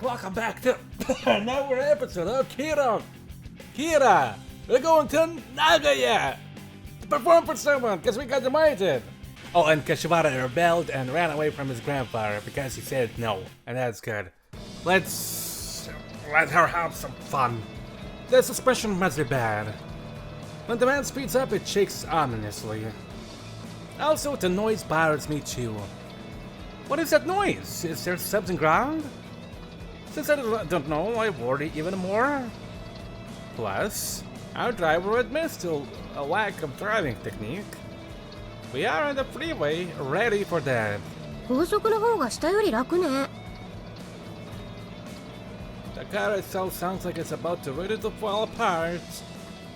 welcome back to another episode of Kira, we're going to Nagaya to perform for someone because we got invited. Oh, and Kashiwara rebelled and ran away from his grandfather because he said no, and that's good. Let's let her have some fun. The suspension must be bad. When the man speeds up, it shakes ominously. Also, the noise bothers me too. What is that noise? Is there something wrong? Since I don't know, I worry even more. Plus, our driver admits to a lack of driving technique. We are on the freeway, ready for that. 高速の方が下より楽ね。 The car itself sounds like it's about to ready to fall apart,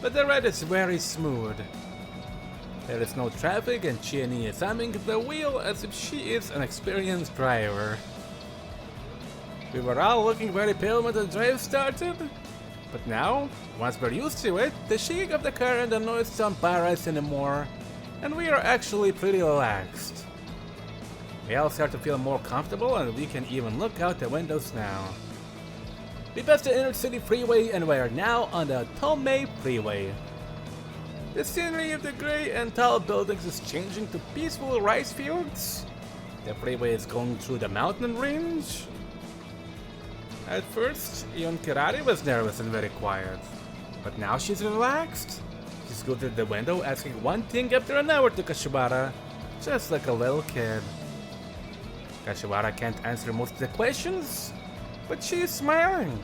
but the ride is very smooth. There is no traffic and Chiani is humming the wheel as if she is an experienced driver. We were all looking very pale when the drive started, but now, once we're used to it, the shaking of the car and the noise don't bother us anymore, and we are actually pretty relaxed. We all start to feel more comfortable and we can even look out the windows now. We passed the inner city freeway and we are now on the Tomei freeway. The scenery of the gray and tall buildings is changing to peaceful rice fields. The freeway is going through the mountain range. At first, Ion Kirari was nervous and very quiet, but now she's relaxed. She's going to the window asking one thing after another to Kashiwara, just like a little kid. Kashiwara can't answer most of the questions, but she is smiling.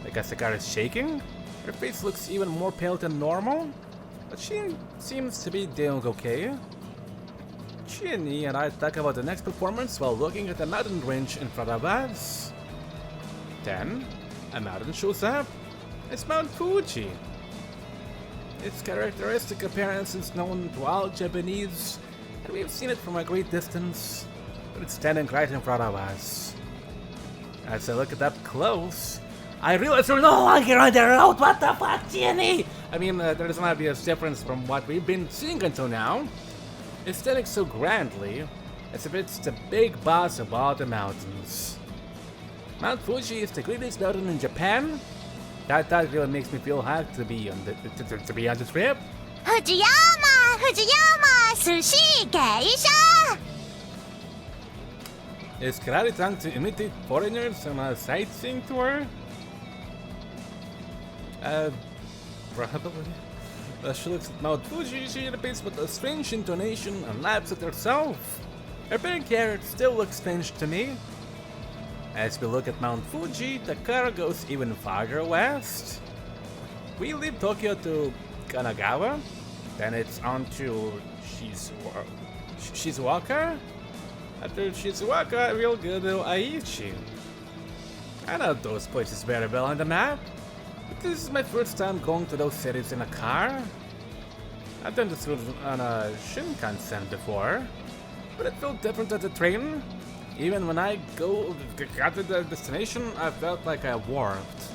Because the car is shaking, her face looks even more pale than normal, but she seems to be doing okay. Chiani and I talk about the next performance while looking at the mountain range in front of us. Then, a mountain shows up. It's Mount Fuji. Its characteristic appearance is known to all Japanese, and we've seen it from a great distance, but it's standing right in front of us. As I look it up close, I realize we're no longer on the road. What the fuck, Chiani? I mean, there's an obvious difference from what we've been seeing until now. It's standing so grandly, as if it's the big boss of all the mountains. Mount Fuji is the greatest mountain in Japan. That really makes me feel happy to be on the trip. Fujiyama, sushi geisha. Is Karate trying to imitate foreigners on a sightseeing tour? Probably. As she looks at Mount Fuji, she repeats with a strange intonation and laughs at herself. Her pink hair still looks strange to me. As we look at Mount Fuji, the car goes even farther west. We leave Tokyo to Kanagawa, then it's on to Shizuoka. After Shizuoka, we'll go to Aichi. I know those places very well on the map, but this is my first time going to those cities in a car. I've done this route on a Shinkansen before, but it felt different at the train. Even when I got to the destination, I felt like I warped.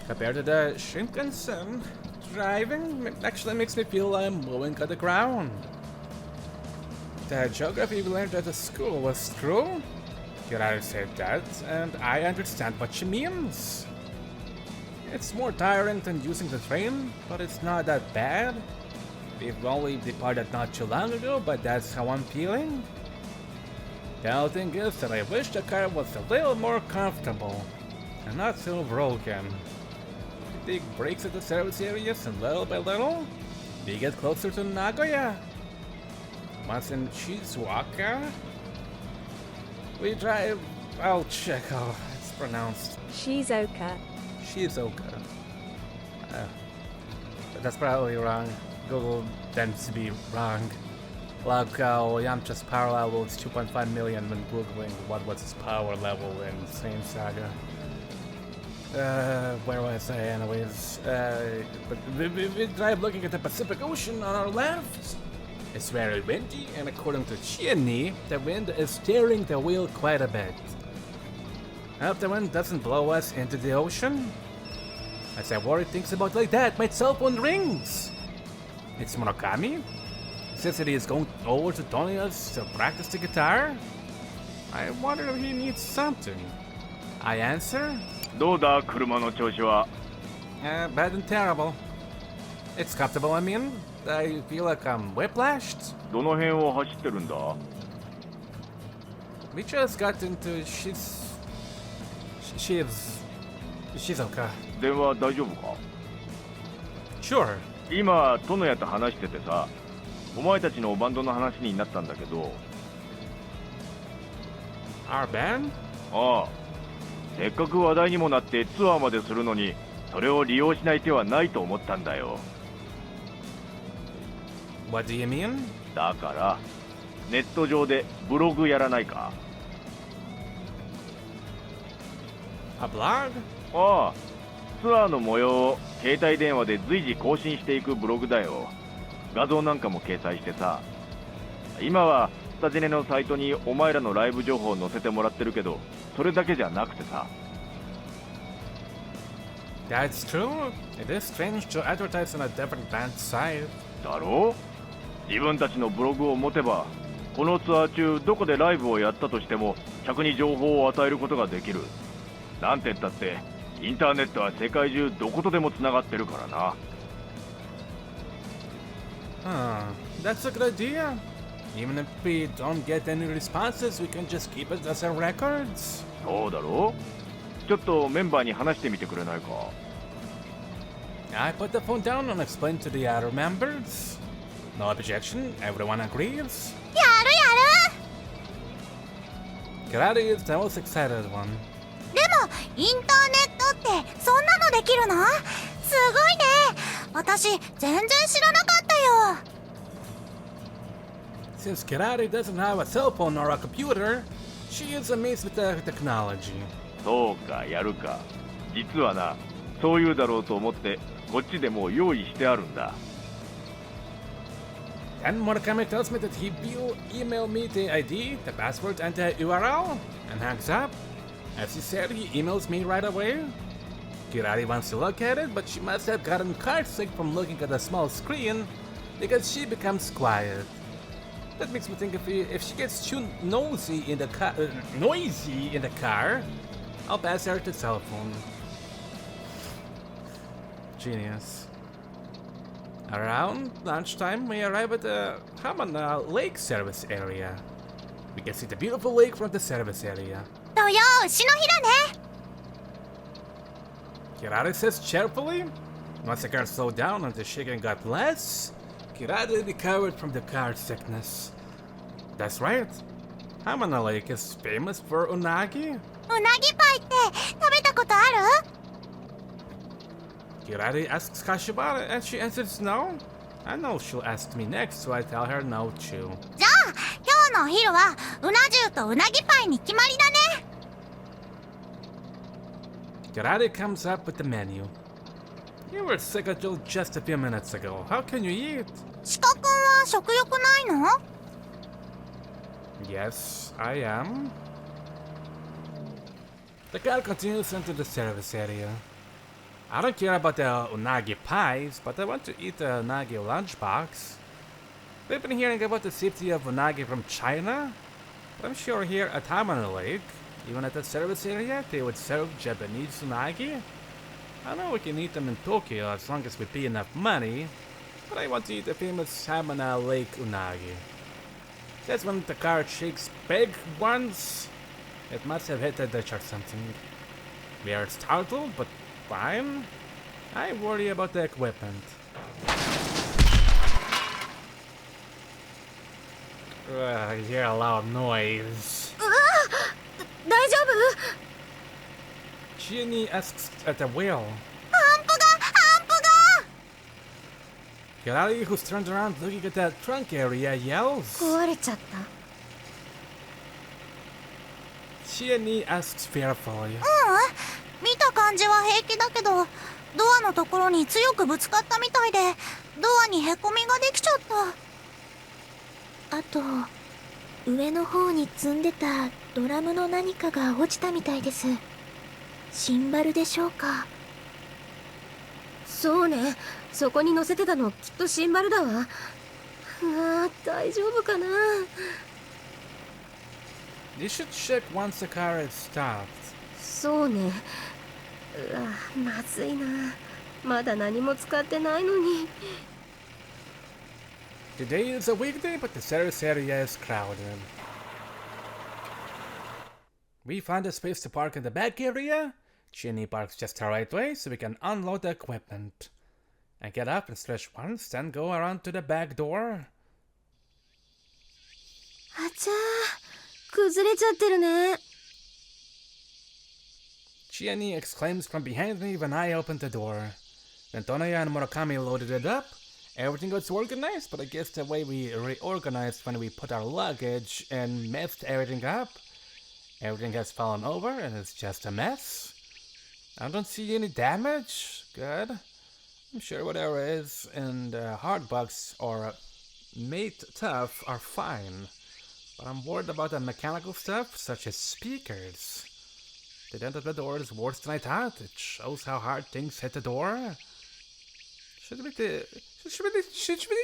Compared to the Shinkansen, driving actually makes me feel I'm moving on the ground. The geography we learned at the school was true. Kirari said that, and I understand what she means. It's more tiring than using the train, but it's not that bad. We've only departed not too long ago, but that's how I'm feeling. The only thing is that I wish the car was a little more comfortable, and not so broken. We take breaks at the service areas, and little by little, we get closer to Nagoya. Once in Shizuoka, we drive. I'll check how it's pronounced. Shizuoka. Shizuoka. But that's probably wrong. Google tends to be wrong. Like Yamcha's power level is 2.5 million when googling what was his power level in Same Saga. Where was I anyways? But we drive looking at the Pacific Ocean on our left. It's very windy, and according to Chiani, the wind is steering the wheel quite a bit. I hope the wind doesn't blow us into the ocean. As I worry things about like that, my cell phone rings. It's Murakami. Says that he is going over to Tonia's to practice the guitar. I wonder if he needs something. I answer, どうだ車の調子は。 bad and terrible. It's comfortable, I mean. I feel like I'm whiplashed. どの辺を走ってるんだ。 We just got into. She's okay. 電話大丈夫か。 Sure. 今殿谷と話しててさ、お前たちのバンドの話になったんだけど。 Our band? ああ、せっかく話題にもなってツアーまでするのに、それを利用しない手はないと思ったんだよ。 What do you mean? だからネット上でブログやらないか。 A blog? ああ、ツアーの模様を携帯電話で随時更新していくブログだよ。画像なんかも掲載してさ。今はスタジネのサイトにお前らのライブ情報を載せてもらってるけど、それだけじゃなくてさ。 That's true. It is strange to advertise on a different band site. だろう。自分たちのブログを持てば、このツアー中どこでライブをやったとしても客に情報を与えることができる。なんて言ったってインターネットは世界中どことでもつながってるからな。 That's a good idea. Even if we don't get any responses, we can just keep it as our records. そうだろう。ちょっとメンバーに話してみてくれないか。 I put the phone down and explained to the other members. No objection, everyone agrees. やるやる Karate is the most excited one. でもインターネットってそんなのできるの？すごいね。私全然知らなかったよ。 Since Karate doesn't have a cell phone or a computer, she is amazed with the technology. そうか、やるか。実はな、そう言うだろうと思ってこっちでもう用意してあるんだ。 Then Murakami tells me that he will email me the ID, the password, and the URL, and hangs up. As he said, he emails me right away. Kirari wants to look at it, but she must have gotten car sick from looking at a small screen, because she becomes quiet. That makes me think if she gets too noisy in the car, I'll pass her the cell phone. Genius. Around lunchtime, we arrive at the Hamana Lake service area. We can see the beautiful lake from the service area. 土曜牛の日だね。 Kirari says cheerfully. Once the car slowed down and the shaking got less, Kirari recovered from the car sickness. That's right. Hamana Lake is famous for unagi. うなぎパイって食べたことある？ Kirari asks Kashibara and she answers no. I know she'll ask me next, so I tell her no too. じゃあ今日のお昼はうな重とうなぎパイに決まりだね。 Karate comes up with the menu. You were sick until just a few minutes ago. How can you eat? シカ君は食欲ないの？ Yes, I am. The car continues into the service area. I don't care about the unagi pies, but I want to eat the unagi lunchbox. We've been hearing about the safety of unagi from China, but I'm sure here at Hamana Lake, even at the service area, they would serve Japanese unagi. I know we can eat them in Tokyo as long as we pay enough money, but I want to eat the famous Hamana Lake unagi. That's when the car shakes big once. It must have hit the ditch or something. We are startled, but fine. I worry about the equipment. I hear a loud noise. うわ大丈夫？ Chini asks at the wheel. ハンプが Kirari, who's turned around looking at the trunk area, yells. 壊れちゃった。 Chini asks fearfully. 見た感じは平気だけどドアのところに強くぶつかったみたいでドアにへこみができちゃった。あと上の方に積んでたドラムの何かが落ちたみたいです。シンバルでしょうか？そうね、そこに乗せてたのきっとシンバルだわ。大丈夫かな。 You should check once the car is stopped. そうね。うわ、まずいな。まだ何も使ってないのに。Today is a weekday, but the service area is crowded. We found a space to park in the back area. Chinny parks just the right way so we can unload the equipment. And get up and stretch once, then go around to the back door. あちゃー、崩れちゃってるね。Chiani exclaims from behind me when I opened the door. When Tonoya and Murakami loaded it up, everything was organized, but I guess the way we reorganized when we put our luggage and messed everything up. Everything has fallen over and it's just a mess. I don't see any damage. Good. I'm sure whatever is in the hard box or made tough are fine. But I'm worried about the mechanical stuff, such as speakers. The dent of the door is worse than I thought. It shows how hard things hit the door. Should we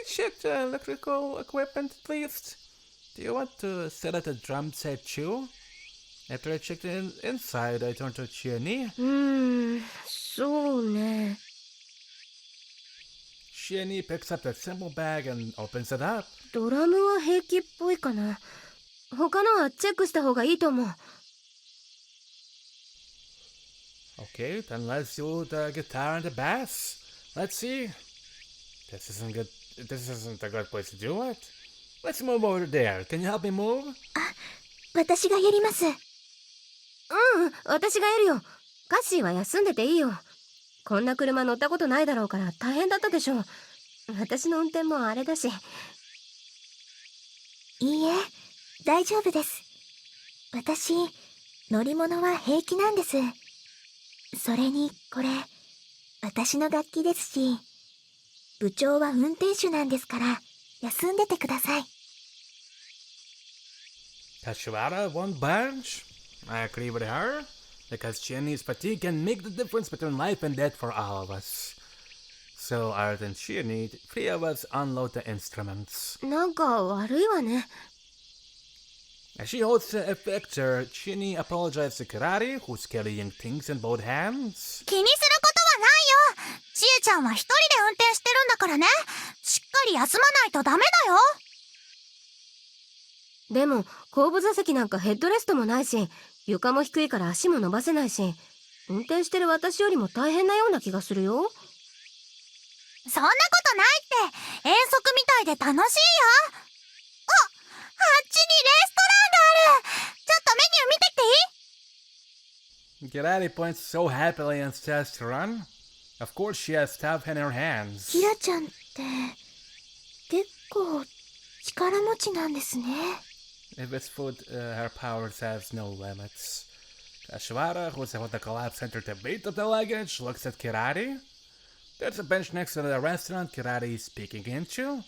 check the electrical equipment at least? Do you want to set up the drum set too? After I checked the inside, I turned to Chiani. そうね。Chiani picks up the symbol bag and opens it up. ドラムは平気っぽいかな。他のはチェックした方がいいと思う。Okay, then let's do the guitar and the bass. Let's see. This isn't a good place to do it. Let's move over there. Can you help me move? 私がやります。私がやるよ。カッシーは休んでていいよ。こんな車乗ったことないだろうから大変だったでしょ。私の運転もあれだし。いいえ、大丈夫です。私、乗り物は平気なんです。それに、これ、私の楽器ですし、部長は運転手なんですから、休んでてください。Kashiwara won't budge. I agree with her, because Chiani's fatigue can make the difference between life and death for all of us. So, other than Chiani, the three of us unload the instruments. なんか悪いわね。As she holds the effector, Chiani apologizes to Karari, who's carrying things in both hands. 気にすることはないよ。ちえちゃんは一人で運転してるんだからね。しっかり休まないとダメだよ。でも後部座席なんかヘッドレストもないし、床も低いから足も伸ばせないし、運転してる私よりも大変なような気がするよ。そんなことないって。遠足みたいで楽しいよ。あっちにレストランがある。ちょっとメニュー見てきていい？ Karari points so happily and says to run. Of course she has stuff in her hands. キラちゃんって結構力持ちなんですね。If it's food, her powers has no limits. Kashiwara, who's about to collapse under the weight of the luggage, looks at Kirari. There's a bench next to the restaurant Kirari is speaking into.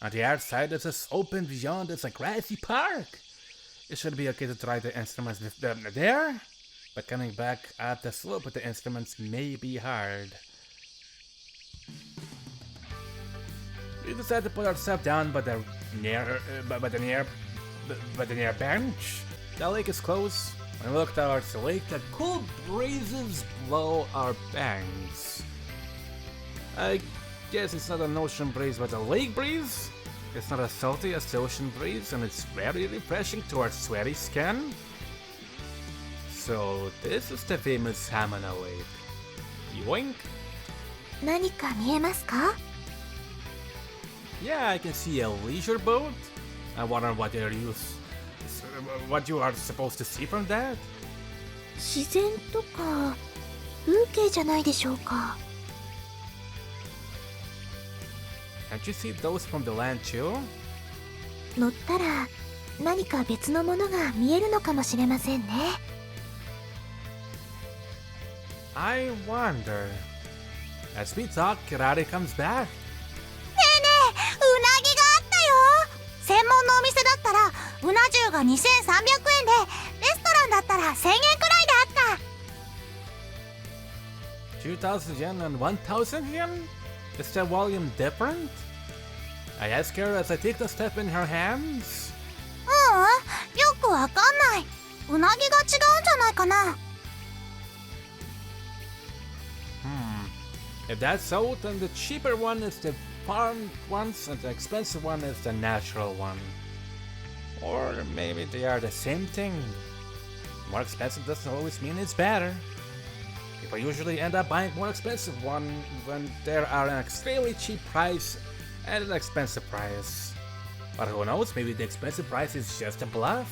On the outside, there's a open beyond. It's a grassy park. It should be okay to try the instruments there, but coming back at the slope with the instruments may be hard. We decide to put ourselves down by the near bench. The lake is close. When we look towards the lake, the cool breezes blow our bangs. I guess it's not an ocean breeze, but a lake breeze. It's not as salty as the ocean breeze, and it's very refreshing to our sweaty skin. So this is the famous Hamana Lake. Yoink! 何か見えますか？ Yeah, I can see a leisure boat. I wonder what you are supposed to see from that. 自然とか風景じゃないでしょうか。Can't you see those from the land too? 乗ったら何か別のものが見えるのかもしれませんね。I wonder. As we talk, Kirari comes back. ねえねえ、うなぎがあったよ。専門のお店だったらうな重が2300円で、レストランだったら1000円くらいであった。2,000 yen and 1,000 yen? Is the volume different? I ask her as I take the step in her hands. よくわかんない。うなぎが違うんじゃないかな。If that's so, then the cheaper one is the farmed ones and the expensive one is the natural one. Or maybe they are the same thing. More expensive doesn't always mean it's better. People usually end up buying more expensive one when there are an extremely cheap price and an expensive price. But who knows, maybe the expensive price is just a bluff.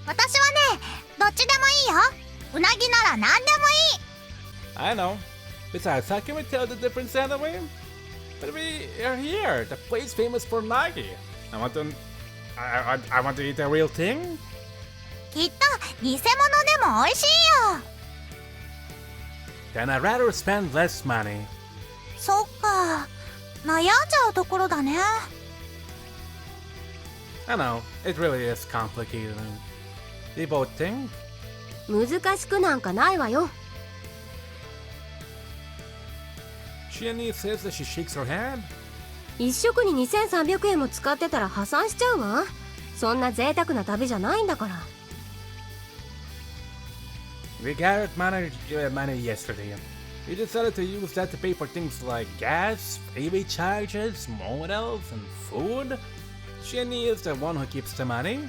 私はね、どっちでもいいよ。うなぎなら何でもいい。 I know. Besides, how can we tell the difference anyway? But we are here, the place famous for nagi. I want to eat a real thing. きっと偽物でも美味しいよ。 Then I'd rather spend less money. そっか、悩んじゃうところだね。 I know, it really is complicated. They both think. 難しくなんかないわよ。 Shiani says that she shakes her head. 一食に2300円も使ってたら破産しちゃうわ。そんな贅沢な旅じゃないんだから。 We gathered money yesterday. We decided to use that to pay for things like gas, freeway charges, motels, and food. Shiani is the one who keeps the money.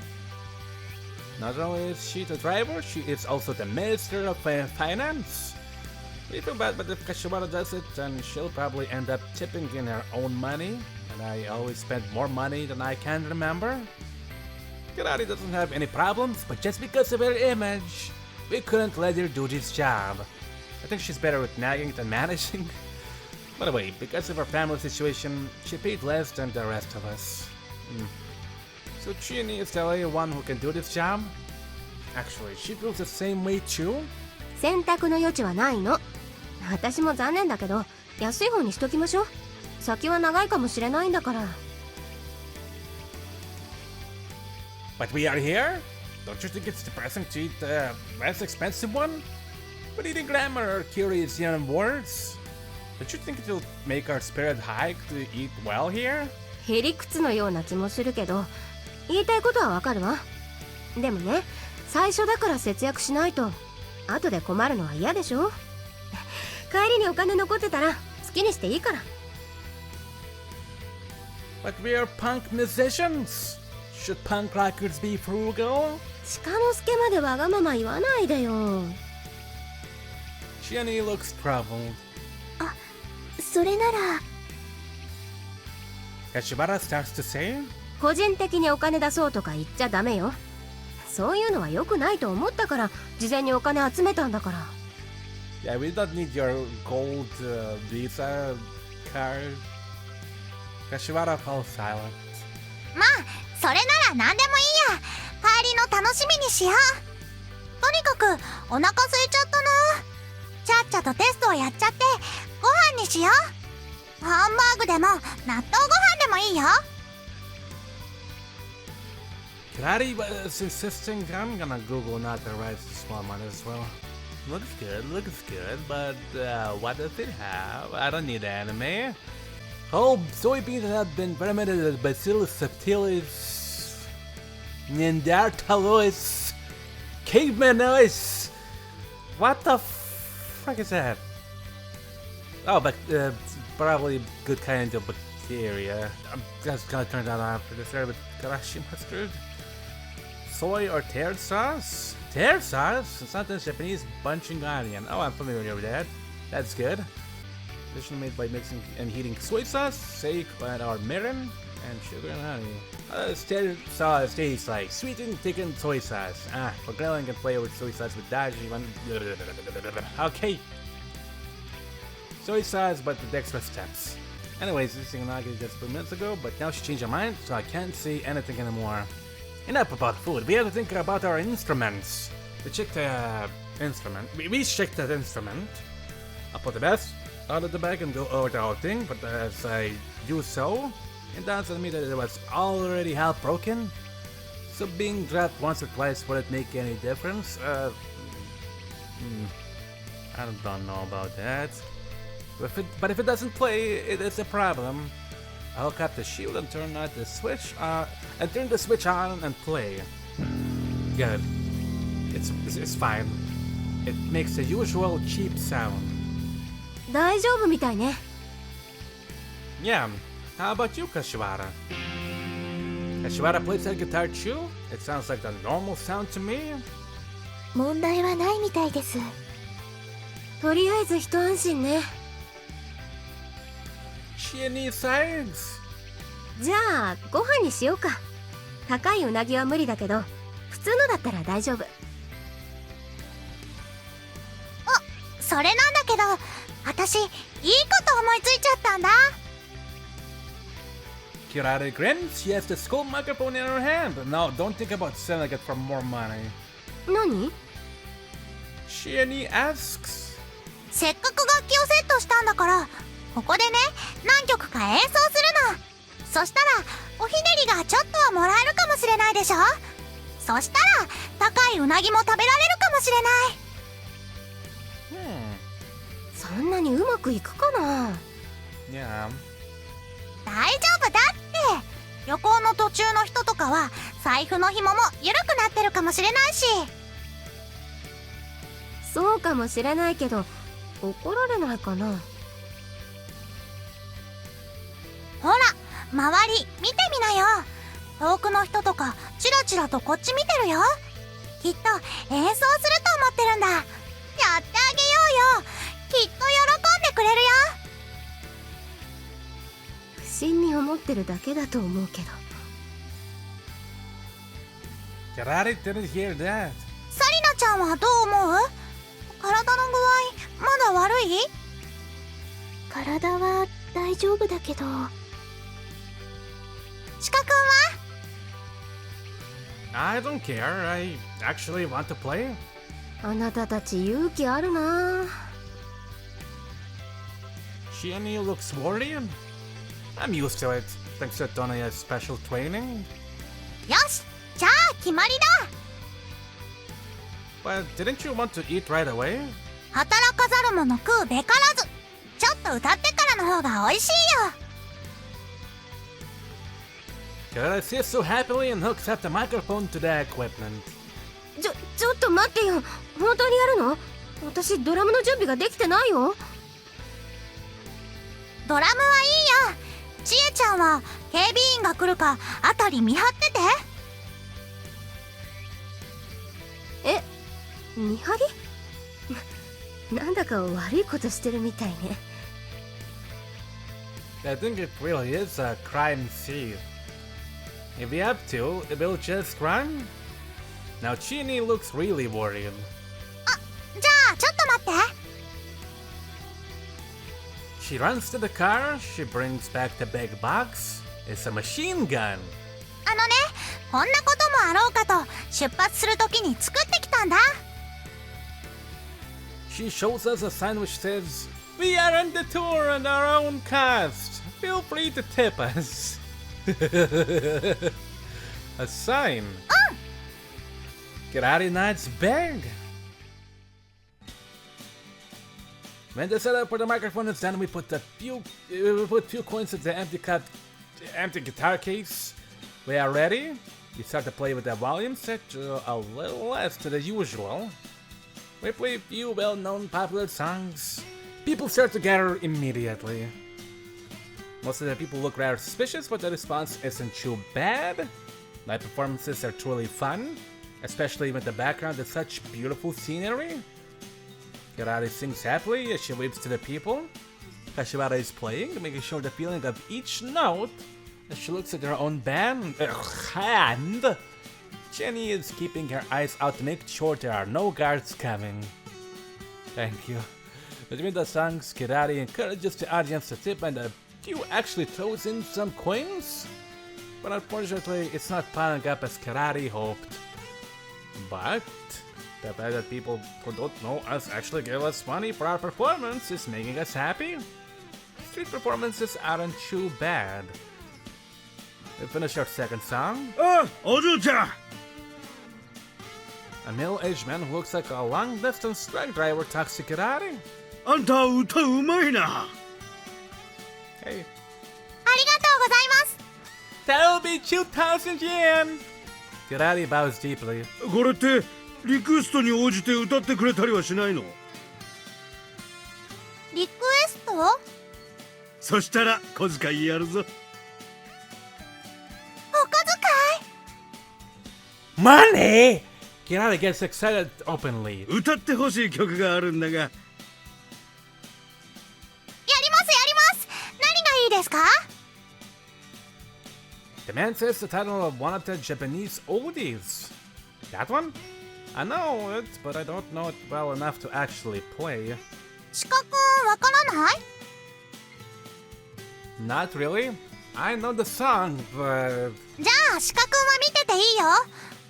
Not only is she the driver, she is also the Minister of Finance. We feel bad, but if Kashiwara does it, then she'll probably end up tipping in her own money, and I always spend more money than I can remember. Kirari doesn't have any problems, but just because of her image, we couldn't let her do this job. I think she's better with nagging than managing. By the way, because of her family situation, she paid less than the rest of us. So Chini is the only one who can do this job? Actually, she feels the same way too? 選択の余地はないの。私も残念だけど、安い方にしときましょう。先は長いかもしれないんだから。But we are here? Don't you think it's depressing to eat the less expensive one? But eating grammar or curious young words? Don't you think it will make our spirit high to eat well here? へりくつのような気もするけど、言いたいことはわかるわ。でもね、最初だから節約しないと後で困るのは嫌でしょ。帰りにお金残ってたら好きにしていいから。 But we are punk musicians. Should punk rockers be frugal? 鹿之助までわがまま言わないでよ。 Shiani looks troubled. それなら Kashibara starts to say, 個人的にお金出そうとか言っちゃダメよ。そういうのは良くないと思ったから事前にお金集めたんだから。 Yeah, we don't need your gold Visa card. Kashiwara falls silent. まあそれなら何でもいいや。帰りの楽しみにしよう。とにかくお腹空いちゃったな。ちゃっちゃとテストをやっちゃってご飯にしよう。ハンバーグでも納豆ご飯でもいいよ。 Kirari was insisting. I'm gonna Google not the rice to small one as well. Looks good, but what does it have? I don't need anime. Whole soybeans have been fermented as Bacillus subtilis, Neanderthalis, Cavemanois. What the frick is that? Oh, but probably good kind of bacteria. I'm just gonna turn that off for this with karashi mustard. Soy or tear sauce? Tear sauce? It's not the Japanese bunching onion. Oh, I'm familiar with that. That's good. Addition made by mixing and heating soy sauce, sake, or mirin, and sugar and honey. Tear sauce tastes like sweetened thickened soy sauce. For grilling and play with soy sauce with dashi. Okay. Soy sauce, but with extra steps. Anyways, this thing Nagi just a few minutes ago, but now she changed her mind, so I can't say anything anymore. Enough about food, we have to think about our instruments. We checked the instrument. We checked that instrument. I'll put the best out of the bag and go over the whole thing, but as I do so, it dawns on me that it was already half broken. So being dropped once or twice, would it make any difference? I don't know about that. But if it doesn't play, it is a problem. I'll hook up the shield and turn on the switch and turn the switch on and play. Good. It's fine. It makes the usual cheap sound. 大丈夫みたいね。 Yeah, how about you, Kashiwara? Kashiwara plays that guitar too? It sounds like the normal sound to me. 問題はないみたいです。とりあえず一安心ね。 Chinny thanks. じゃあご飯にしようか。高いうなぎは無理だけど普通のだったら大丈夫。それなんだけど、私いいこと思いついちゃったんだ。Kirari grins. She has the school microphone in her hand. Now, don't think about selling it for more money. 何？ Chinny asks. せっかく楽器をセットしたんだから、ここでね、何曲か演奏するの。そしたらおひねりがちょっとはもらえるかもしれないでしょ。そしたら高いうなぎも食べられるかもしれない。そんなにうまくいくかな。 Yeah. 大丈夫だって。旅行の途中の人とかは財布の紐も緩くなってるかもしれないし。そうかもしれないけど怒られないかな。ほら、周り見てみなよ。遠くの人とかチラチラとこっち見てるよ。きっと演奏すると思ってるんだ。やってあげようよ。きっと喜んでくれるよ。不審に思ってるだけだと思うけど。 Kirari didn't hear that. サリナちゃんはどう思う？体の具合まだ悪い？体は大丈夫だけど。シカ君は？ I don't care. I actually want to play. あなたたち勇気あるな。 Chinny looks worried. I'm used to it, thanks to Donia's special training. よし、じゃあ決まりだ。 But didn't you want to eat right away? 働かざる者食うべからず。ちょっと歌ってからの方が美味しいよ。 Kirari says so happily and hooks up the microphone to the equipment. ちょっと待ってよ。本当にやるの？私ドラムの準備ができてないよ。ドラムはいいよ。ちえちゃんは警備員が来るかあたり見張ってて。え、見張り？なんだか悪いことしてるみたいね。 I think it really is a crime scene. If we have to, we'll just run. Now Chinny looks really worried. じゃあちょっと待って。 She runs to the car, she brings back the big box. It's a machine gun. あのね、こんなこともあろうかと出発するときに作ってきたんだ。 She shows us a sign which says, "We are on the tour on our own cost. Feel free to tip us." A sign. Kirari nods big. When the setup for the microphone is done, we put few coins in the empty guitar case. We are ready. We start to play with the volume set a little less than the usual. We play a few well-known popular songs. People start to gather immediately. Most of the people look rather suspicious, but the response isn't too bad. Live performances are truly fun, especially with the background of such beautiful scenery. Kirari sings happily as she waves to the people. Kashiwara is playing, making sure the feeling of each note as she looks at her own hand. Jenny is keeping her eyes out to make sure there are no guards coming. Thank you. Between the songs, Kirari encourages the audience to tip and a few actually throws in some coins. But unfortunately, it's not piling up as Kirari hoped. But the fact that people who don't know us actually give us money for our performance is making us happy. Street performances aren't too bad. We finished our second song. Oju-chan! A middle-aged man who looks like a long-distance truck driver talks to Kirari. あんた歌うまいな。 Hey. ありがとうございます。 That'll be 2,000 yen! Kirari bows deeply. これってリクエストに応じて歌ってくれたりはしないの？リリクエスト？そしたら小遣いやるぞ。お小遣い？ Money! Kirari gets excited openly. 歌ってほしい曲があるんだが。やります。何がいいですか？ The man says the title of one of the Japanese oldies. That one? I know it, but I don't know it well enough to actually play. シカ君わからない？ Not really. I know the song, but... じゃあシカ君は見てていいよ。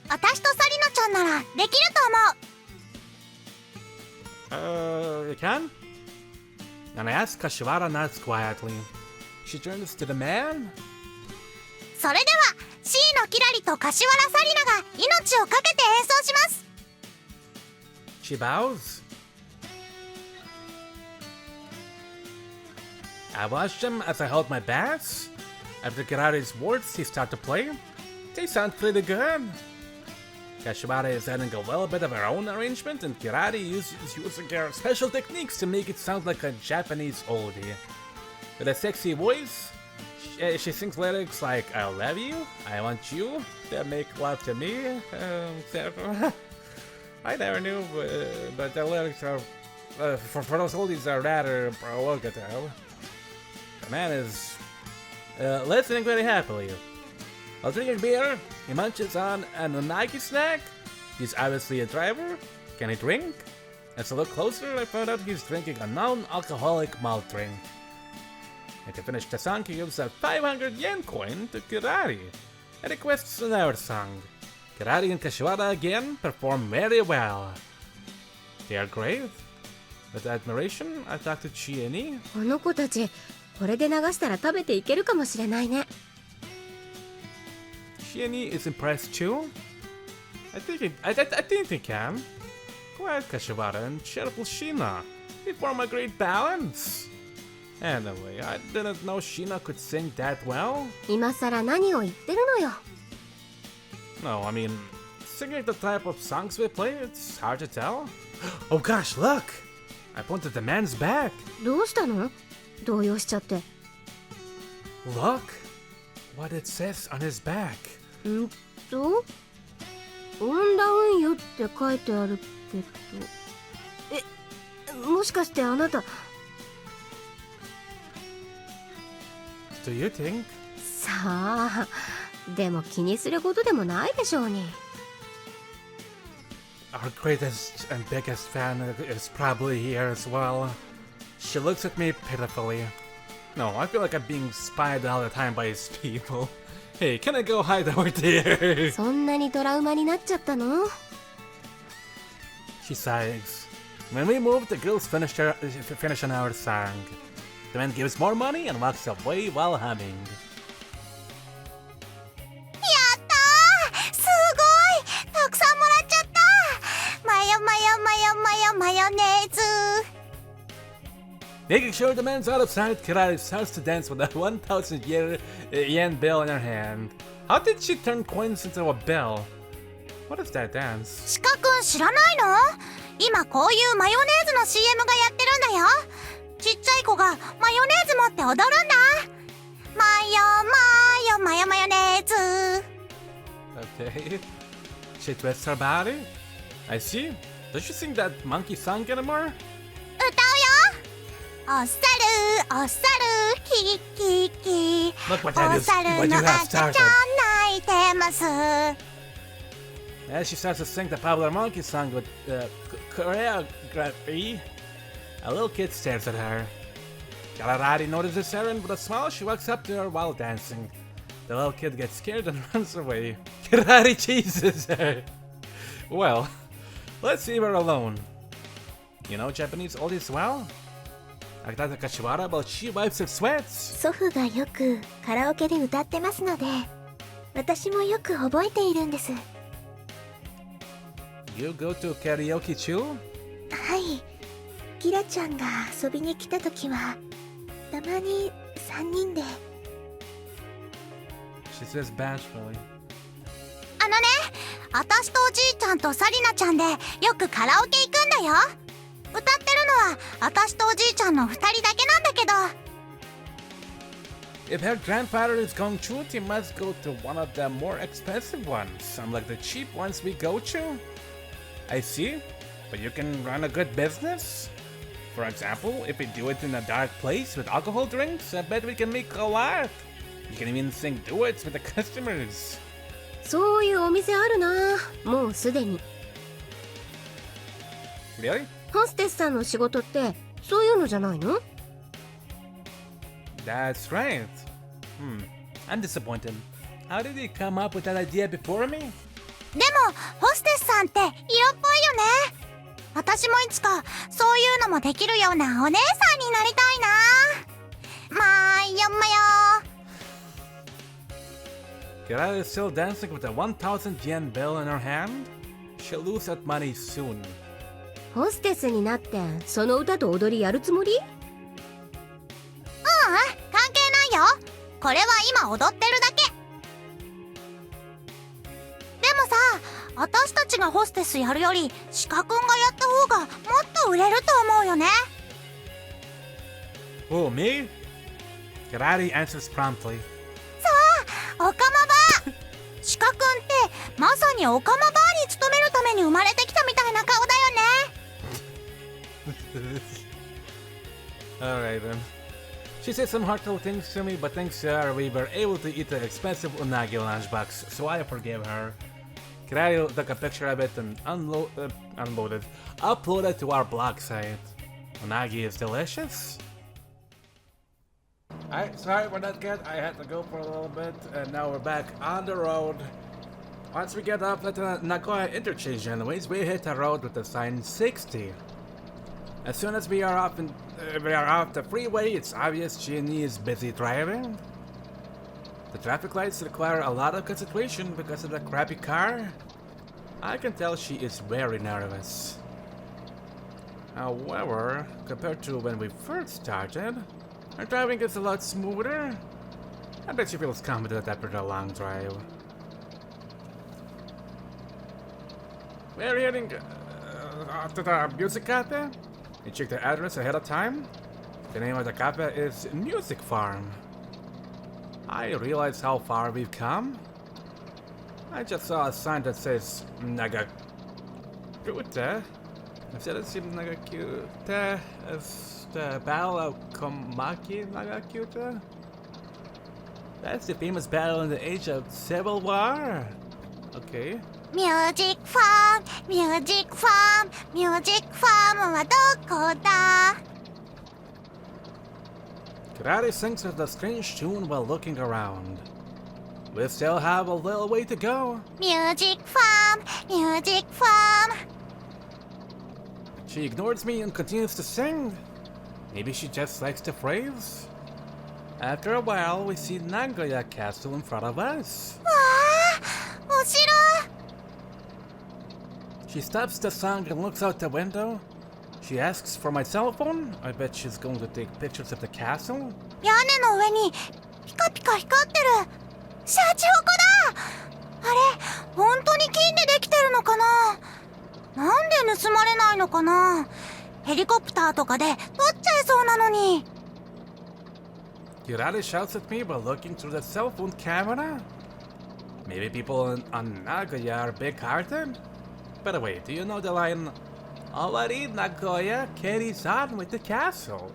私とサリナちゃんならできると思う。You can? And I ask Kashiwara nods quietly. She turns to the man. それでは C のキラリと柏原サリナが命をかけて演奏します。 She bows. I watched him as I held my bass. After Kirari's words, he started to play. They sound pretty good. Kashiwara is adding a little bit of her own arrangement, and Kirari is using her special techniques to make it sound like a Japanese oldie. With a sexy voice, she sings lyrics like "I love you," "I want you," "They make love to me," etc. I never knew, but the lyrics are for those oldies are rather provocative. The man is listening very happily. While drinking beer, he munches on an unagi snack. He's obviously a driver. Can he drink? As I look closer, I found out he's drinking a non-alcoholic malt drink. And to finish the song, he gives a 500 yen coin to Kirari and requests another song. Kirari and Kashiwara again perform very well. They are great. With admiration, I talk to Chieni. この子たちこれで流したら食べていけるかもしれないね。Chieni is impressed too. I think they can. Quiet Kashiwara and cheerful Shina. They form a great balance. Anyway, I didn't know Shina could sing that well. 今さら何を言ってるのよ。 No, I mean, singing the type of songs we play, it's hard to tell. Oh gosh, look! I pointed the man's back. どうしたの？動揺しちゃって。 Look what it says on his back. オンダウンよって書いてあるけど。もしかしてあなた。 Do you think? さあ、でも気にすることでもないでしょうに。 Our greatest and biggest fan is probably here as well. She looks at me pitifully. No, I feel like I'm being spied all the time by his people. Hey, can I go hide over there? そんなにトラウマになっちゃったの？ She sighs. When we move, the girls finish on our song. The man gives more money and walks away while humming. やったー！すごい！たくさんもらっちゃった！マヨマヨマヨマヨマヨネーズ。 Making sure the man's out of sight, Kirari starts to dance with a 1,000 yen bill in her hand. How did she turn coins into a bill? What is that dance? シカ君知らないの？今こういうマヨネーズの CM がやってるんだよ。ちっちゃい子がマヨネーズ持って踊るんだ。マヨマヨマヨマヨネーズ。 Okay. She twists her body. I see. Does she sing that monkey song anymore? 歌うよ。おさるおさるキキキ。 Look what お that is. さる What の you have 赤ちゃん started. 泣いてます。 As she starts to sing the popular monkey song with choreography, a little kid stares at her. Kirari notices her and with a smile she walks up to her while dancing. The little kid gets scared and runs away. Kirari chases her. Well, let's leave her alone. You know Japanese oldies well? I thought Kashiwara, but she wipes her sweats. 祖父がよくカラオケで歌ってますので、私もよく覚えているんです。You go to karaoke too? はい。キラちゃんが遊びに来た時は、たまに3人で。She says bashfully. あのね、私とおじいちゃんとサリナちゃんでよくカラオケ行くんだよ。歌ってるのは私とおじいちゃんの2人だけなんだけど。 If her grandfather is going to, he must go to one of the more expensive ones, unlike the cheap ones we go to. I see, but you can run a good business. For example, if we do it in a dark place with alcohol drinks, I bet we can make a lot. You can even sing duets with the customers. そういうお店あるな、もうすでに。 Really? ホステスさんの仕事ってそういうのじゃないの？ That's right. I'm disappointed. How did he come up with that idea before me? でもホステスさんって色っぽいよね。私もいつかそういうのもできるようなお姉さんになりたいな。まあよまよ。 Kirara is still dancing with a 1,000 yen bill in her hand. She'll lose that money soon. ホステスになってその歌と踊りやるつもり？関係ないよ。これは今踊ってるだけ。でもさ、私たちがホステスやるより鹿くんがやった方がもっと売れると思うよね。 Oh, me? Kirari answers promptly. おかまば鹿くんってまさにおかまばに勤めるために生まれてきたみたいな顔だよね。 Alright then. She said some heartfelt things to me, but thanks to her, we were able to eat the expensive unagi lunchbox, so I forgave her. Kirari took a picture of it and uploaded to our blog site. Unagi is delicious. Alright, sorry for that, kid. I had to go for a little bit, and now we're back on the road. Once we get up at the Nagoya interchange anyways, we hit the road with the sign 60. As soon as we are off the freeway, it's obvious Jeannie is busy driving. The traffic lights require a lot of concentration because of the crappy car. I can tell she is very nervous. However, compared to when we first started, her driving is a lot smoother. I bet she feels confident after the long drive. We're heading to the music cafe. We checked the address ahead of time. The name of the cafe is Music Farm. I realize how far we've come. I just saw a sign that says Nagakute. Instead it seemed Nagakute as the Battle of Komaki Nagakute. That's the famous battle in the age of Civil War. Okay. ミュージックファーム、ミュージックファーム、ミュージックファームはどこだ？ Kirari sings with a strange tune while looking around. We still have a little way to go. ミュージックファーム、ミュージックファーム。 She ignores me and continues to sing. Maybe she just likes the phrase. After a while, we see Nagoya Castle in front of us. わあ、お城。 She stops the song and looks out the window. She asks for my cell phone. I bet she's going to take pictures of the castle. 屋根の上にピカピカ光ってる。シャチホコだ。あれ、本当に金でできてるのかな。なんで盗まれないのかな。ヘリコプターとかで撮っちゃいそうなのに。 Kirari shouts at me while looking through the cell phone camera. Maybe people on Nagoya are big-hearted? By the way, do you know the line, Owari Nagoya carries on with the castle?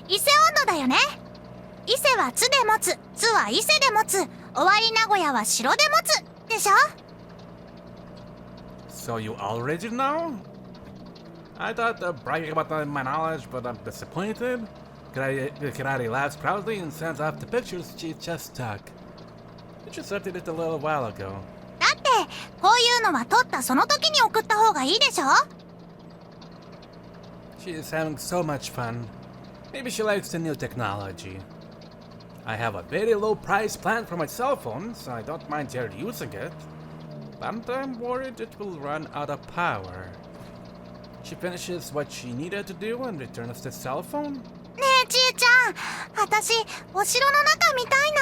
伊勢温度だよね。伊勢は津で持つ、津は伊勢で持つ、終わり名古屋は城で持つでしょ。 So you already know? I thought bragging about my knowledge, but I'm disappointed. Kirari laughs proudly and sends off the pictures she just took. You just updated it a little while ago. だってこういうのは撮ったその時に送った方がいいでしょ。 She is having so much fun. Maybe she likes the new technology. I have a very low price plan for my cell phone, so I don't mind her using it. But I'm worried it will run out of power. She finishes what she needed to do and returns the cell phone. ねえちえちゃん、私お城の中見たいな。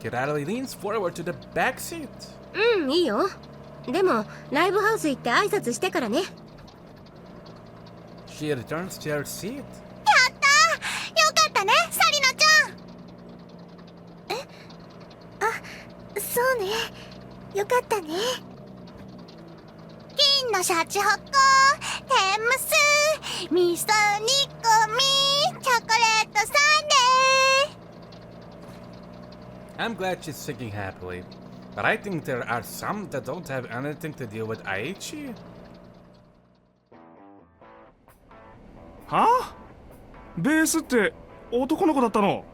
Kirari leans forward to the back seat. うん、いいよ。でもライブハウス行って挨拶してからね。She returns to her seat. やったー、よかったねサリナちゃん。そうね、よかったね。金のシャチホコ、天むす、味噌煮込み、チョコレートサンデ I'm glad she's singing happily, but I think there are some that don't have anything to do with Aichi. はあ、ベースって男の子だったの？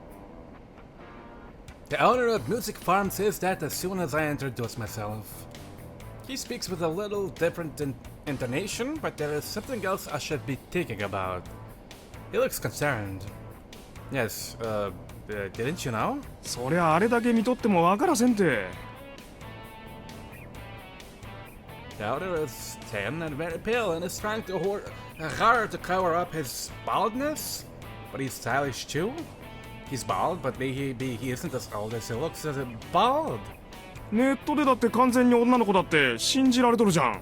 The owner of Music Farm says that as soon as I introduce myself. He speaks with a little different intonation, but there is something else I should be thinking about. He looks concerned. Yes, didn't you know? そりゃあれだけ見とってもわからせんて。The owner is thin and very pale and is trying hard to cover up his baldness, but he's stylish too. He's bald, but he isn't as old as he looks as bald. ネットでだって完全に女の子だって信じられとるじゃん。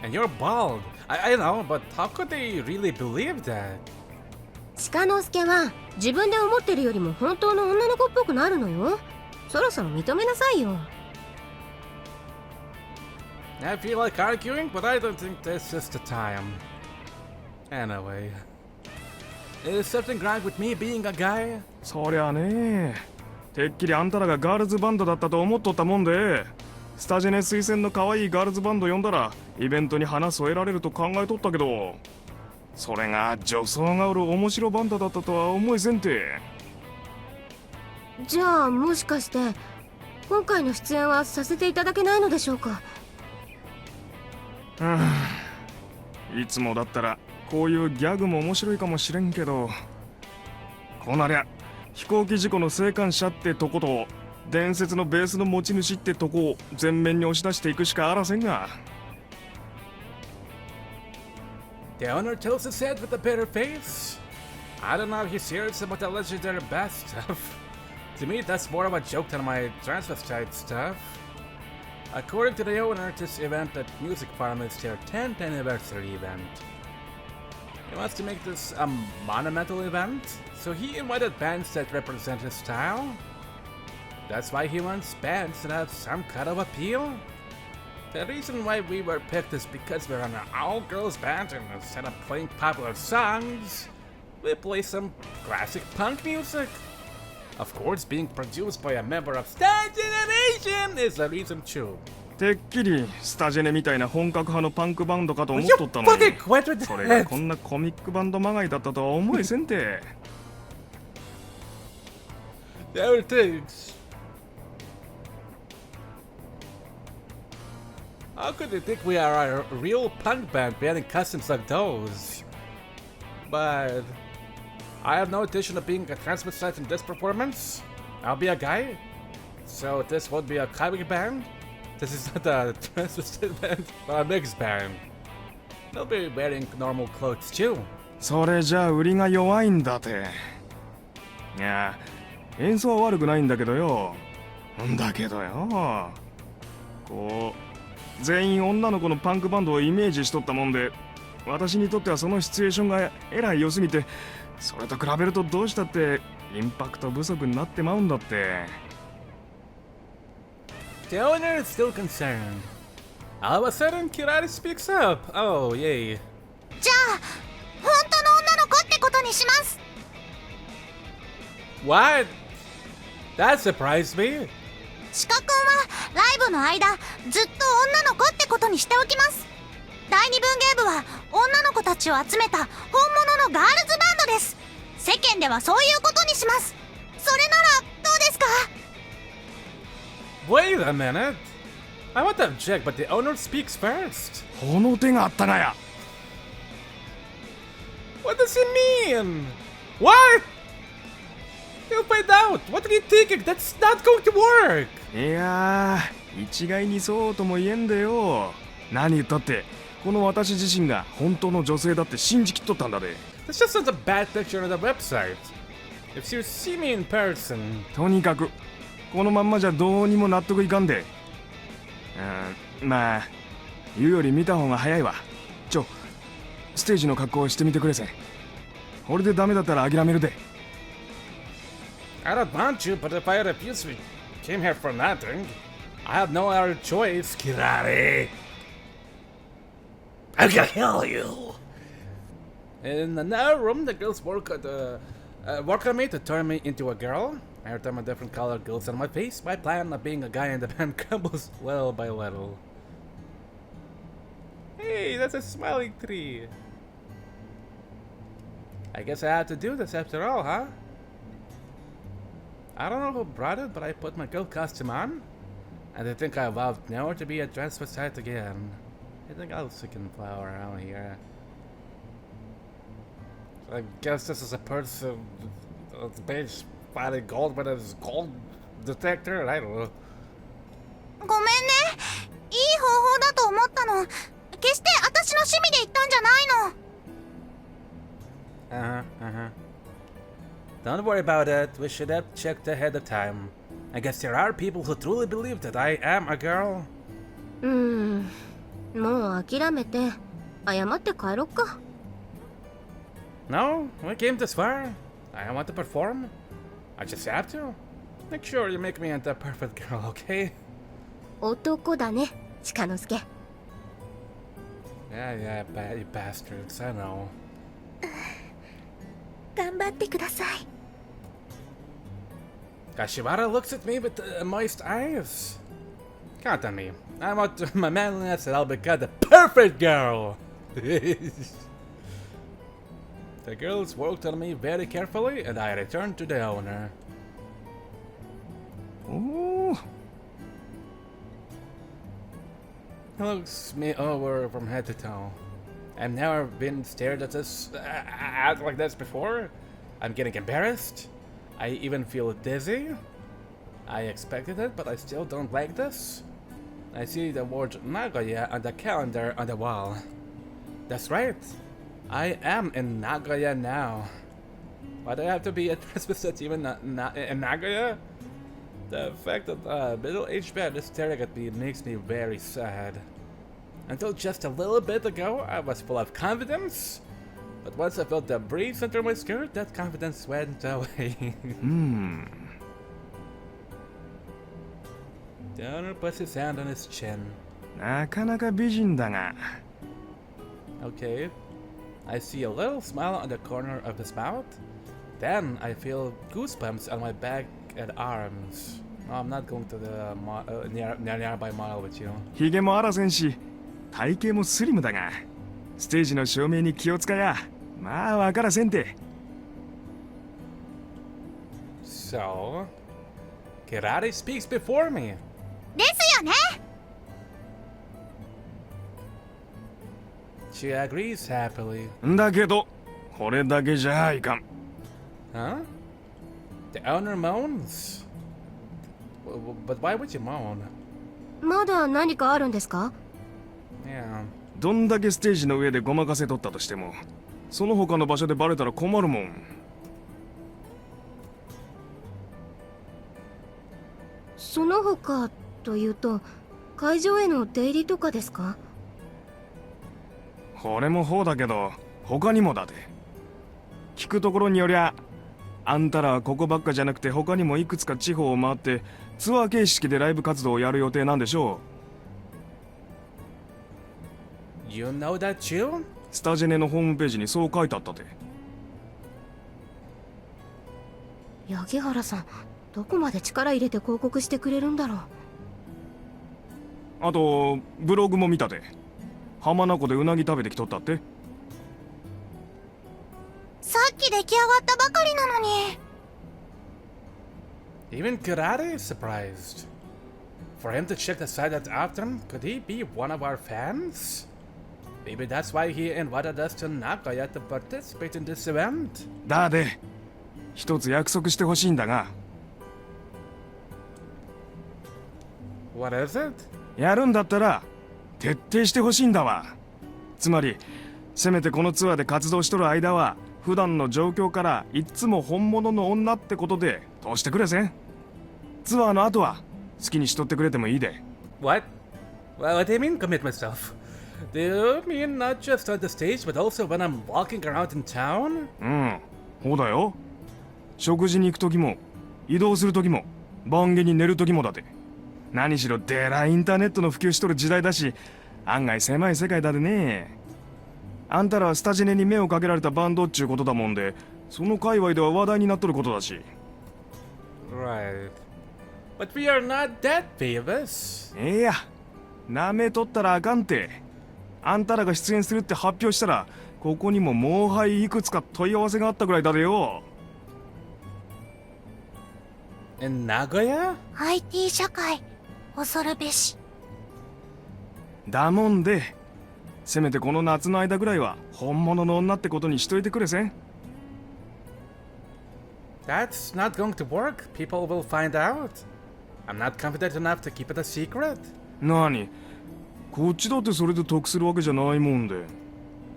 And you're bald. I know, but how could they really believe that? 鹿之助は自分で思ってるよりも本当の女の子っぽくなるのよ。そろそろ認めなさいよ。I feel like arguing, but I don't think this is the time. Anyway, is something wrong with me being a guy? そりゃね、てっきりあんたらがガールズバンドだったと思っとったもんで、スタジェネ推薦の可愛いガールズバンド呼んだらイベントに花添えられると考えとったけど、それが女装がおる面白バンドだったとは思えせんて。じゃあもしかして今回の出演はさせていただけないのでしょうか？いつもだったらこういうギャグも面白いかもしれんけど、こうなりゃ飛行機事故の生還者ってとこと伝説のベースの持ち主ってとこを前面に押し出していくしかあらせんが。The owner tilts his head with a bitter face. I don't know if he's serious about the legendary bass stuff. To me, that's more of a joke than my transvestite stuff. According to the owner, this event at Music Farm is their 10th anniversary event. He wants to make this a monumental event, so he invited bands that represent his style. That's why he wants bands that have some kind of appeal. The reason why we were picked is because we're an all-girls band, and instead of playing popular songs, we play some classic punk music. Of course, being produced by a member of Star Generation is a reason too. てっきりスタジェネみたいな本格派のパンクバンドかと思っとったのに、 fucking quit with それが that! こんなコミックバンドまがいだったとは思えせんて。There it is. How could you think we are a real punk band wearing costumes like those? But I have no intention of being a transvestite in this performance. I'll be a guy. So this won't be a comic band. This is not a transvestite band, but a mixed band. They'll be wearing normal clothes too. それじゃあ売りが弱いんだて。いや、演奏は悪くないんだけどよ。だけどよ、こう全員女の子のパンクバンドをイメージしとったもんで、私にとってはそのシチュエーションがえらい良すぎて、それと比べるとどうしたってインパクト不足になってまうんだって。The owner is still concerned. All of a sudden, Kirari speaks up. Oh, yay. じゃあ本当の女の子ってことにします。 What? That surprised me. 鹿くんはライブの間ずっと女の子ってことにしておきます。第二文芸部は女の子たちを集めた本物のガールズバンドです。世間ではそういうことにします。それならどうですか？ Wait a minute. I want to object, but the owner speaks first. この手があったなや。What does he mean? What? You'll find out. What are you thinking? That's not going to work. いやー、一概にそうとも言えんでよ。何言ったってこの私自身が本当の女性だって信じきっとったんだで。 That's just such a bad picture on the website. If you see me in person. とにかくこのまんまじゃどうにも納得いかんで。まあ言うより見た方が早いわ。ステージの格好をしてみてくれせ。俺でダメだったら諦めるで。 I don't want to, but if I refuse, we came here for nothing. I have no other choice, Kirari. I'm gonna kill you. In another room, the girls work on me to turn me into a girl. Every time a different color goes on my face, my plan of being a guy in the band crumbles little by little. Hey, that's a smiling tree. I guess I had to do this after all, huh? I don't know who brought it, but I put my girl costume on, and I think I vowed never to be a transvestite again. I think I'll can flower around here. I guess this is a person on the page finding gold, but it's gold detector. I don't know. ごめんね。いい方法だと思ったの。決して私の趣味で言ったんじゃないの。Don't worry about it. We should have checked ahead of time. I guess there are people who truly believe that I am a girl. もう諦めて謝って帰ろっか。No, we came this far. I want to perform. I just have to. Make sure you make me into a perfect girl, okay? 男だね、鹿之助。Yeah, you bastards. I know. 頑張ってください。Kashiwara looks at me with moist eyes. Count on me. I want my manliness and I'll become the perfect girl. The girls worked on me very carefully and I returned to the owner. おお。 He looks me over from head to toe. I've never been stared at like this before. I'm getting embarrassed. I even feel dizzy. I expected it, but I still don't like this. I see the word Nagoya on the calendar on the wall. That's right. I am in Nagoya now. Why do I have to be a transvestite even in Nagoya? The fact that a middle-aged man is staring at me makes me very sad. Until just a little bit ago, I was full of confidence. But once I felt the breeze enter my skirt, that confidence went away. The owner puts his hand on his chin. なかなか美人だが。 Okay. I see a little smile on the corner of his mouth. Then I feel goosebumps on my back and arms. No, I'm not going to the nearby mall with you. ヒゲもあらせんし、体型もスリムだが、ステージの照明に気を使や。まあわからせんて。So, Kirari speaks before me. ですよね。She agrees happily. だけど、これだけじゃいかん。Huh? The owner moans? But why would you moan? まだ何かあるんですか？ Yeah. どんだけステージの上でごまかせとったとしても、その他の場所でバレたら困るもん。その他というと、会場への出入りとかですか？これもほうだけど、他にもだで。聞くところによりゃ、あんたらはここばっかじゃなくて他にもいくつか地方を回ってツアー形式でライブ活動をやる予定なんでしょう。 You know that too? スタジェネのホームページにそう書いてあったで。八木原さん、どこまで力入れて広告してくれるんだろう。あとブログも見たで。浜名湖でうなぎ食べてきとったって。さっき出来上がったばかりなのに。Even Kirari is surprised. For him to check the site that often, could he be one of our fans? Maybe that's why he invited us to Nagoya to participate in this event. だで、一つ約束してほしいんだが。What is it? やるんだったら徹底してほしいんだわ。つまりせめてこのツアーで活動しとる間は普段の状況からいっつも本物の女ってことで通してくれせん。ツアーの後は好きにしとってくれてもいいで。 What? What do you mean commit myself? Do you mean not just on the stage, but also when I'm walking around in town? うん、そうだよ。食事に行く時も、移動する時も、番下に寝る時もだて。何しろでらインターネットの普及しとる時代だし、案外狭い世界だでね。あんたらはスタジネに目をかけられたバンドっちゅうことだもんで、その界隈では話題になっとることだし。Right. But we are not that famous. いや、なめとったらあかんて。あんたらが出演するって発表したら、ここにももうはいいくつか問い合わせがあったぐらいだでよ。In Nagoya? IT 社会恐るべし。だもんで、せめてこの夏の間ぐらいは本物の女ってことにしといてくれせん。That's not going to work. People will find out. I'm not confident enough to keep it a secret. なに、こっちだってそれで得するわけじゃないもんで。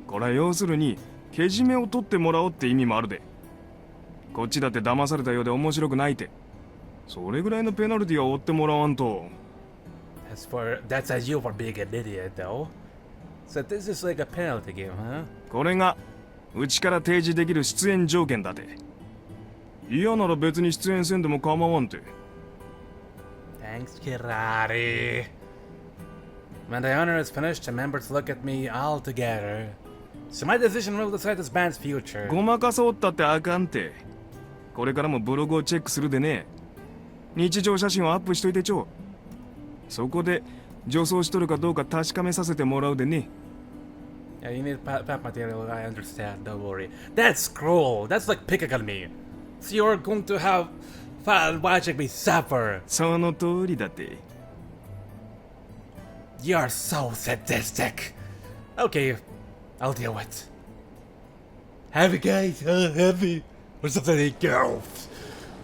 これは要するにけじめを取ってもらおうって意味もあるで。こっちだって騙されたようで面白くないって。それぐらいのペナルティは負ってもらわんと。That's as you for being an idiot, though. So this is like a penalty game, huh? これがうちから提示できる出演条件だて。嫌なら別に出演せんでも構わんて。Thanks, Kirari. When the honor is finished, the members look at me all together. So my decision will decide this band's future. ごまかそうったってあかんて。これからもブログをチェックするでね。日常写真をアップしといてちょう。そこで女装しとるかどうか確かめさせてもらうでね。Yeah, you need pap material, I understand, don't worry. That's cruel. That's like picking on me. So you're going to have fun watching me suffer. その通りだて。You're so sadistic. Okay, I'll deal with it. Heavy guys, heavy. Or something, girls.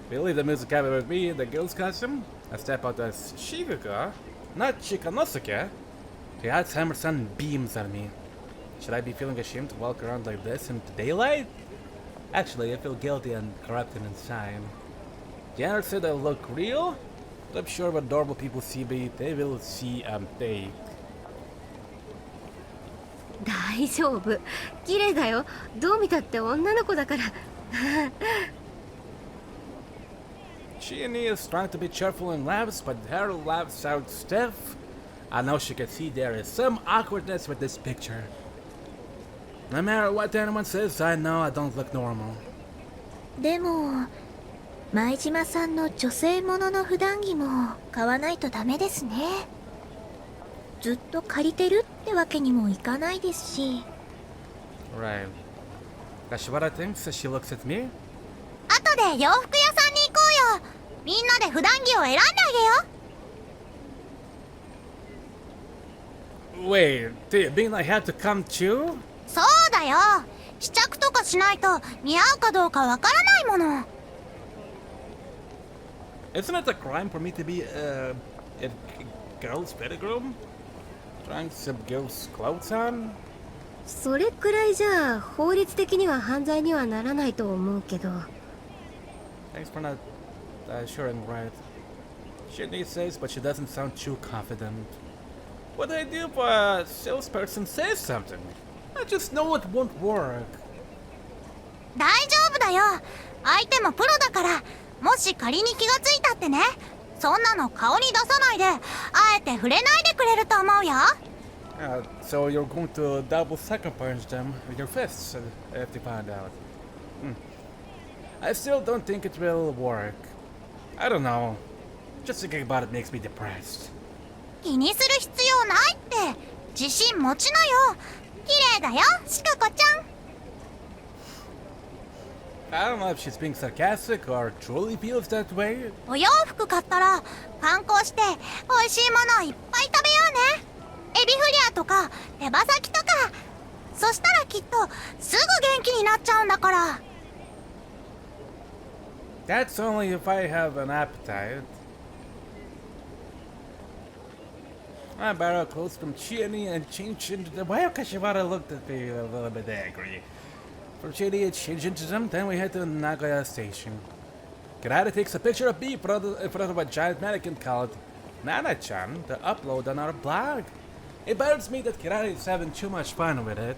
We leave the music cabinet with me in the girl's costume. I step out as Shiruka, not Shikanosuke. The odds hammer sun beams at me. Should I be feeling ashamed to walk around like this in the daylight? Actually, I feel guilty and corrupted inside. The others said I look real, but I'm sure when normal people see me, they will see I'm fake. 大丈夫、綺麗だよ。どう見たって女の子だから。She and me is trying to be cheerful and laughs, but her laugh sounds stiff. I know she can see there is some awkwardness with this picture. No matter what anyone says, I know I don't look normal. でも前島さんの女性ものの普段着も買わないとダメですね。ずっと借りてるってわけにもいかないですし。 Right. Kashiwara thinks as she looks at me. 後で洋服屋さんに行こうよ。みんなで普段着を選んであげよう。 Wait, do you mean I have to come too? そうだよ。試着とかしないと似合うかどうかわからないもの。 Isn't it a crime for me to be in girl's bedroom? Trying some girl's clothes on? それくらいじゃ法律的には犯罪にはならないと思うけど。 Thanks for not assuring, right? Shinny says, but she doesn't sound too confident. What do I do if a salesperson says something? I just know it won't work. 大丈夫だよ。相手もプロだから。もし仮に気がついたってね。そんなの顔に出さないで、あえて触れないでくれると思うよ。So you're going to double sucker punch them with your fists if they find out. I still don't think it will work. I don't know. Just thinking about it makes me depressed. 気にする必要ないって。自信持ちなよ。綺麗だよ、シカ子ちゃん。I don't know if she's being sarcastic or truly feels that way. お洋服買ったら観光して美味しいものいっぱい食べようね。エビフリアとか手羽先とか。そしたらきっとすぐ元気になっちゃうんだから。 That's only if I have an appetite. I borrow clothes from Chiani and change into them. Why Kashiwara looked at me a little bit angry. From Chiani and change into them, then we head to Nagoya Station. Karada takes a picture of me in front of a giant mannequin called Nana-chan to upload on our blog. It bothers me that Kirari is having too much fun with it.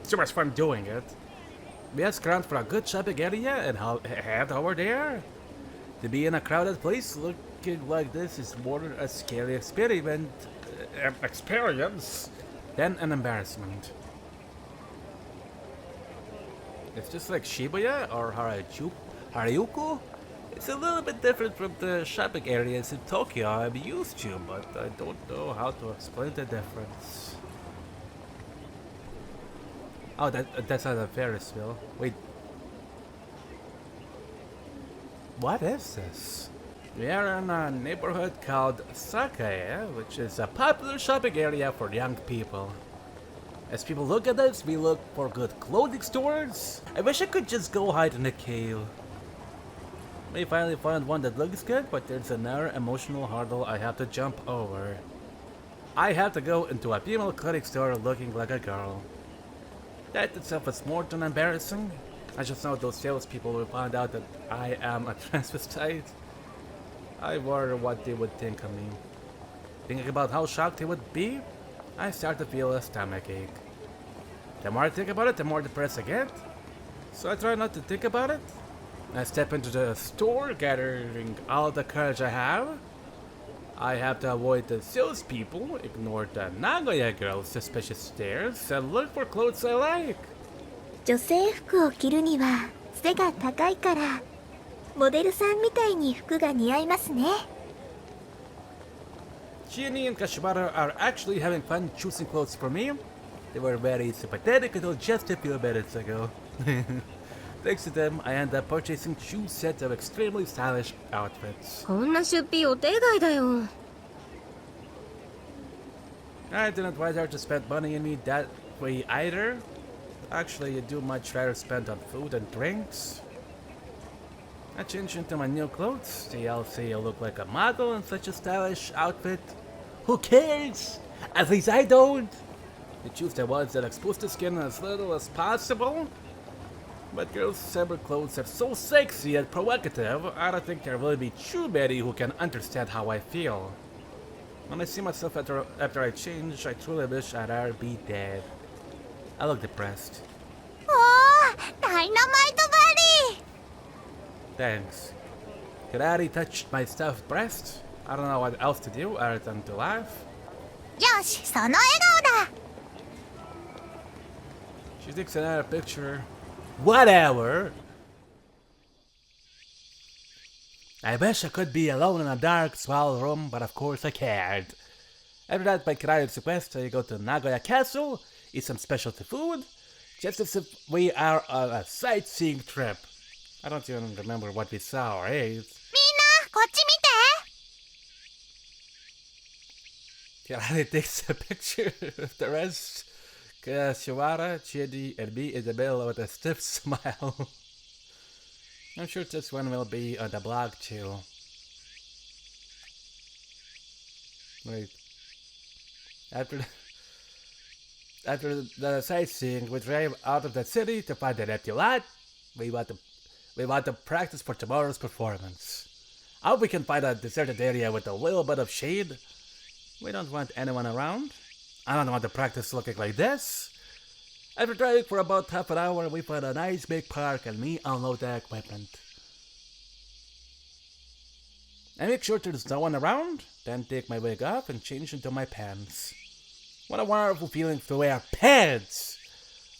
Too much fun doing it. We asked around for a good shopping area and head over there. To be in a crowded place looking like this is more a scary experience than an embarrassment. It's just like Shibuya or Harajuku. It's a little bit different from the shopping areas in Tokyo I'm used to, but I don't know how to explain the difference. Oh, that's not a Ferris wheel. Wait. What is this? We are in a neighborhood called Sakae, which is a popular shopping area for young people. As people look at us, we look for good clothing stores. I wish I could just go hide in a cave. We finally found one that looks good, but there's another emotional hurdle I have to jump over. I have to go into a female clothing store looking like a girl. That itself is more than embarrassing. I just know those salespeople will find out that I am a transvestite. I wonder what they would think of me. Thinking about how shocked they would be, I start to feel a stomachache. The more I think about it, the more depressed I get. So I try not to think about it. I step into the store, gathering all the courage I have. I have to avoid the salespeople, ignore the Nagoya girl's suspicious stares, and look for clothes I like. 女性服を着るには背が高いからモデルさんみたいに服が似合いますね。 Shioni and Kashibara are actually having fun choosing clothes for me. They were very sympathetic until just a few minutes ago. Thanks to them, I end up purchasing two sets of extremely stylish outfits. こんな出費お手外だよ。 I didn't want her to spend money on me that way either. Actually, I do much rather spend on food and drinks. I changed into my new clothes. They all say I look like a model in such a stylish outfit. Who cares? At least I don't. I choose the ones that expose the skin as little as possible. But girls' summer clothes are so sexy and provocative, I don't think there will be too many who can understand how I feel. When I see myself after I change, I truly wish I'd rather be dead. I look depressed. おー、ダイナマイトバディ Thanks. Kirari touched my stuffed breast. I don't know what else to do other than to laugh. よし、その笑顔だ She takes another picture. Whatever! I wish I could be alone in a dark, small room, but of course I can't. After that, by Kirari's request, I go to Nagoya Castle, eat some specialty food, just as if we are on a sightseeing trip. I don't even remember what we saw or ate. みんなこっち見て Kirari takes a picture of the rest. Shiwara, Chidi, and me in the middle with a stiff smile. I'm sure this one will be on the blog too. Wait. After the sightseeing, we drive out of the city to find an empty lot. We want to practice for tomorrow's performance. I hope we can find a deserted area with a little bit of shade. We don't want anyone around. I don't want to practice looking like this. After driving for about half an hour, we find a nice big park and me unload the equipment. I make sure there's no one around, then take my wig off and change into my pants. What a wonderful feeling to wear pants!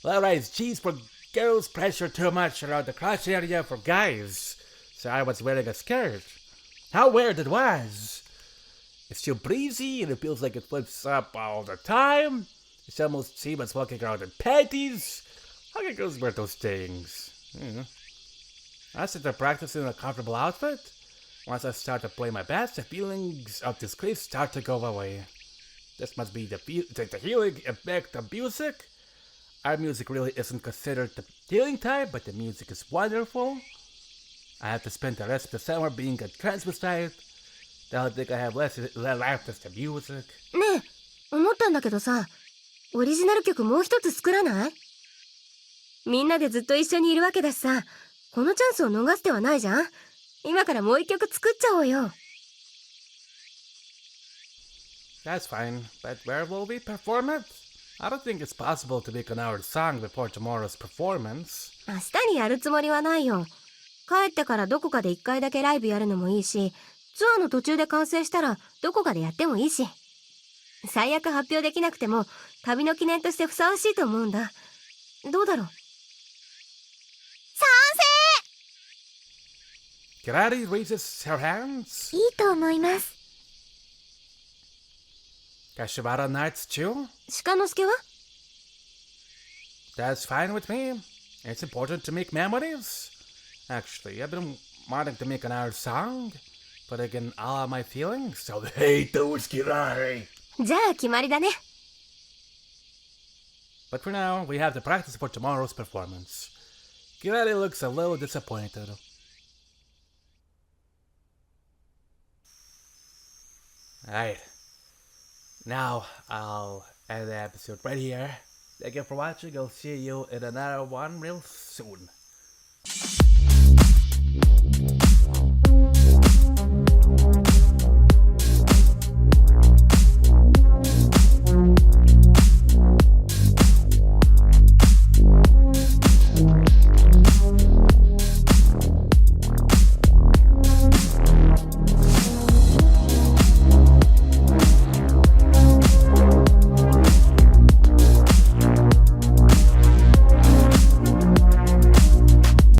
Low-rise jeans for girls pressure too much around the crotch area for guys, so I was wearing a skirt. How weird it was! It's too breezy and it feels like it flips up all the time. It's almost seems walking around in panties. How can girls wear those things? I sit there practicing a comfortable outfit. Once I start to play my best, the feelings of disgrace start to go away. This must be the healing effect of music. Our music really isn't considered the healing type, but the music is wonderful. I have to spend the rest of the summer being a transvestite. The only thing I have left is the music. ねえ、思ったんだけどさ、オリジナル曲もう一つ作らない？みんなでずっと一緒にいるわけだしさ、このチャンスを逃してはないじゃん。今からもう一曲作っちゃおうよ。That's fine, but where will we perform it? I don't think it's possible to make an hour song before tomorrow's performance. 明日にやるつもりはないよ。帰ってからどこかで1回だけライブやるのもいいし、ツアーの途中で完成したらどこかでやってもいいし。最悪発表できなくても旅の記念としてふさわしいと思うんだ。どうだろう。賛 Kirari raises her hands. 成いいと思います。 Kashiwara Knights too? 鹿之助は？ That's fine with me. It's important to make memories. Actually, I've been wanting to make an hour song, putting in all my feelings, so hate those Kirari. じゃあ決まりだね。 But for now, we have to practice for tomorrow's performance. Kirari looks a little disappointed. Alright. Now, I'll end the episode right here. Thank you for watching. I'll see you in another one real soon.